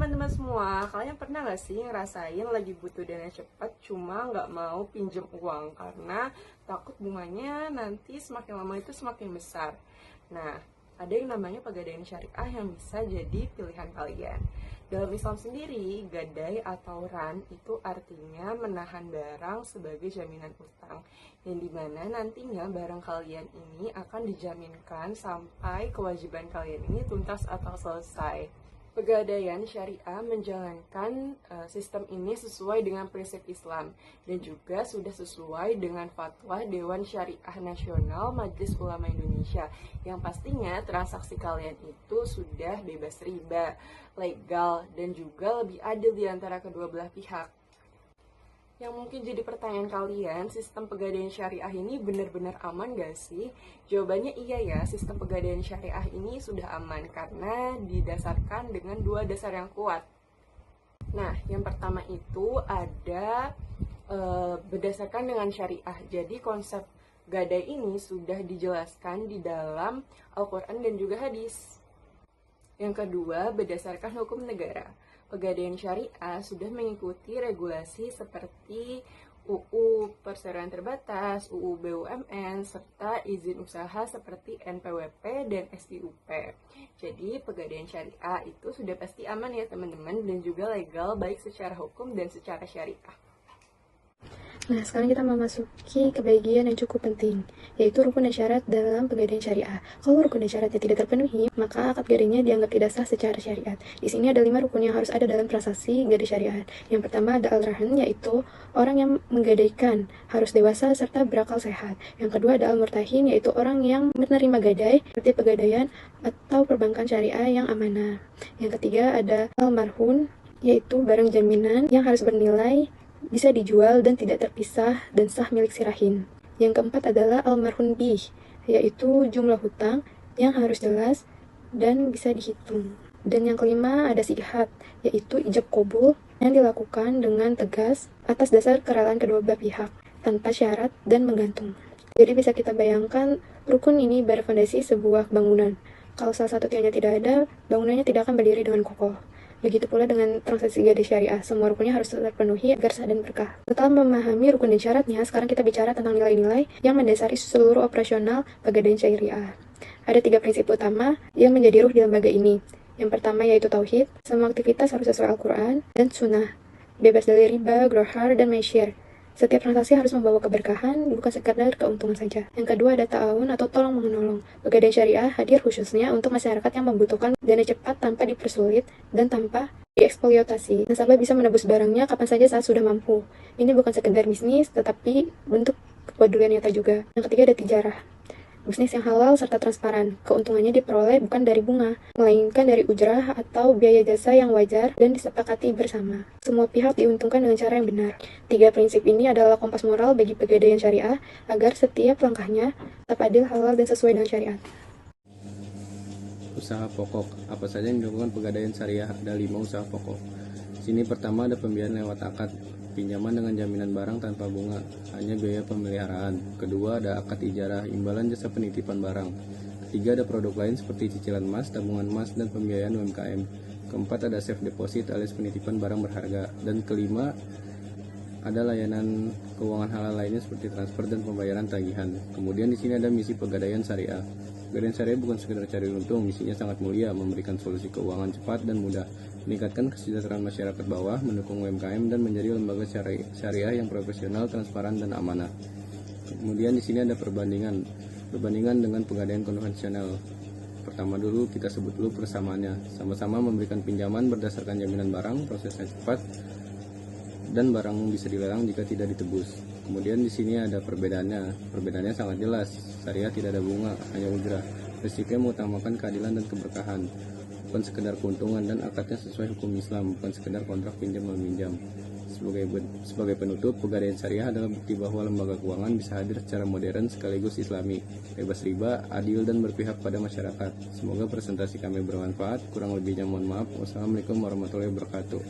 teman-teman semua, kalian pernah gak sih ngerasain lagi butuh dana cepat cuma nggak mau pinjem uang karena takut bunganya nanti semakin lama itu semakin besar. Nah, ada yang namanya pegadaian syariah yang bisa jadi pilihan kalian. Dalam Islam sendiri, gadai atau ran itu artinya menahan barang sebagai jaminan utang, yang dimana nantinya barang kalian ini akan dijaminkan sampai kewajiban kalian ini tuntas atau selesai. Pegadaian syariah menjalankan sistem ini sesuai dengan prinsip Islam dan juga sudah sesuai dengan fatwa Dewan Syariah Nasional Majelis Ulama Indonesia, yang pastinya transaksi kalian itu sudah bebas riba, legal, dan juga lebih adil di antara kedua belah pihak. Yang mungkin jadi pertanyaan kalian, sistem pegadaian syariah ini benar-benar aman gak sih? Jawabannya iya ya, sistem pegadaian syariah ini sudah aman karena didasarkan dengan dua dasar yang kuat. Nah, yang pertama itu ada berdasarkan dengan syariah. Jadi konsep gadai ini sudah dijelaskan di dalam Al-Quran dan juga hadis. Yang kedua, berdasarkan hukum negara. Pegadaian syariah sudah mengikuti regulasi seperti UU Perseroan Terbatas, UU BUMN, serta izin usaha seperti NPWP dan SIUP. Jadi pegadaian syariah itu sudah pasti aman ya teman-teman, dan juga legal baik secara hukum dan secara syariah. Nah, sekarang kita memasuki ke bagian yang cukup penting, yaitu rukun dan syarat dalam pegadaian syariah. Kalau rukun dan syaratnya tidak terpenuhi, maka akad gadainya dianggap tidak sah secara syariat. Di sini ada 5 rukun yang harus ada dalam transaksi gadai syariah. Yang pertama ada al-rahan, yaitu orang yang menggadaikan harus dewasa serta berakal sehat. Yang kedua ada al-murtahin, yaitu orang yang menerima gadai seperti pegadaian atau perbankan syariah yang amanah. Yang ketiga ada al-marhun, yaitu barang jaminan yang harus bernilai, bisa dijual dan tidak terpisah dan sah milik si rahin. Yang keempat adalah al-marhun bih, yaitu jumlah hutang yang harus jelas dan bisa dihitung. Dan yang kelima ada sihat, yaitu ijab qabul yang dilakukan dengan tegas atas dasar kerelaan kedua belah pihak tanpa syarat dan menggantung. Jadi bisa kita bayangkan rukun ini berfondasi sebuah bangunan. Kalau salah satu tiangnya tidak ada, bangunannya tidak akan berdiri dengan kokoh. Begitu pula dengan transaksi gadai syariah, semua rukunnya harus terpenuhi agar sah dan berkah. Setelah memahami rukun dan syaratnya, sekarang kita bicara tentang nilai-nilai yang mendasari seluruh operasional pegadaian syariah. Ada 3 prinsip utama yang menjadi ruh di lembaga ini. Yang pertama yaitu tauhid, semua aktivitas harus sesuai Al-Quran dan Sunnah, bebas dari riba, grohar, dan masyir. Setiap transaksi harus membawa keberkahan, bukan sekadar keuntungan saja. Yang kedua ada ta'awun atau tolong-menolong. Pegadaian syariah hadir khususnya untuk masyarakat yang membutuhkan dana cepat tanpa dipersulit dan tanpa dieksploitasi. Nasabah bisa menebus barangnya kapan saja saat sudah mampu. Ini bukan sekedar bisnis, tetapi bentuk kepedulian nyata juga. Yang ketiga ada tijarah. Bisnis yang halal serta transparan. Keuntungannya diperoleh bukan dari bunga, melainkan dari ujrah atau biaya jasa yang wajar dan disepakati bersama. Semua pihak diuntungkan dengan cara yang benar. 3 prinsip ini adalah kompas moral bagi pegadaian syariah agar setiap langkahnya tetap adil, halal, dan sesuai dengan syariat. Usaha pokok. Apa saja yang dilakukan pegadaian syariah? Ada 5 usaha pokok. Sini pertama ada pembiayaan lewat akad, pinjaman dengan jaminan barang tanpa bunga, hanya biaya pemeliharaan. Kedua ada akad ijarah, imbalan jasa penitipan barang. Ketiga ada produk lain seperti cicilan emas, tabungan emas, dan pembiayaan UMKM. Keempat ada safe deposit alias penitipan barang berharga. Dan kelima ada layanan keuangan halal lainnya seperti transfer dan pembayaran tagihan. Kemudian di sini ada misi pegadaian syariah. Pegadaian syariah bukan sekedar cari untung, misinya sangat mulia, memberikan solusi keuangan cepat dan mudah, meningkatkan kesejahteraan masyarakat bawah, mendukung UMKM, dan menjadi lembaga syariah yang profesional, transparan, dan amanah. Kemudian di sini ada perbandingan dengan pegadaian konvensional. Pertama dulu kita sebut dulu persamaannya. Sama-sama memberikan pinjaman berdasarkan jaminan barang, prosesnya cepat, dan barang bisa dilelang jika tidak ditebus. Kemudian di sini ada perbedaannya. Perbedaannya sangat jelas. Syariah tidak ada bunga, hanya ujrah. Prinsipnya mengutamakan keadilan dan keberkahan, bukan sekedar keuntungan, dan akadnya sesuai hukum Islam, bukan sekedar kontrak pinjam meminjam. Sebagai penutup, pegadaian syariah adalah bukti bahwa lembaga keuangan bisa hadir secara modern sekaligus islami, bebas riba, adil, dan berpihak pada masyarakat. Semoga presentasi kami bermanfaat. Kurang lebihnya mohon maaf. Wassalamualaikum warahmatullahi wabarakatuh.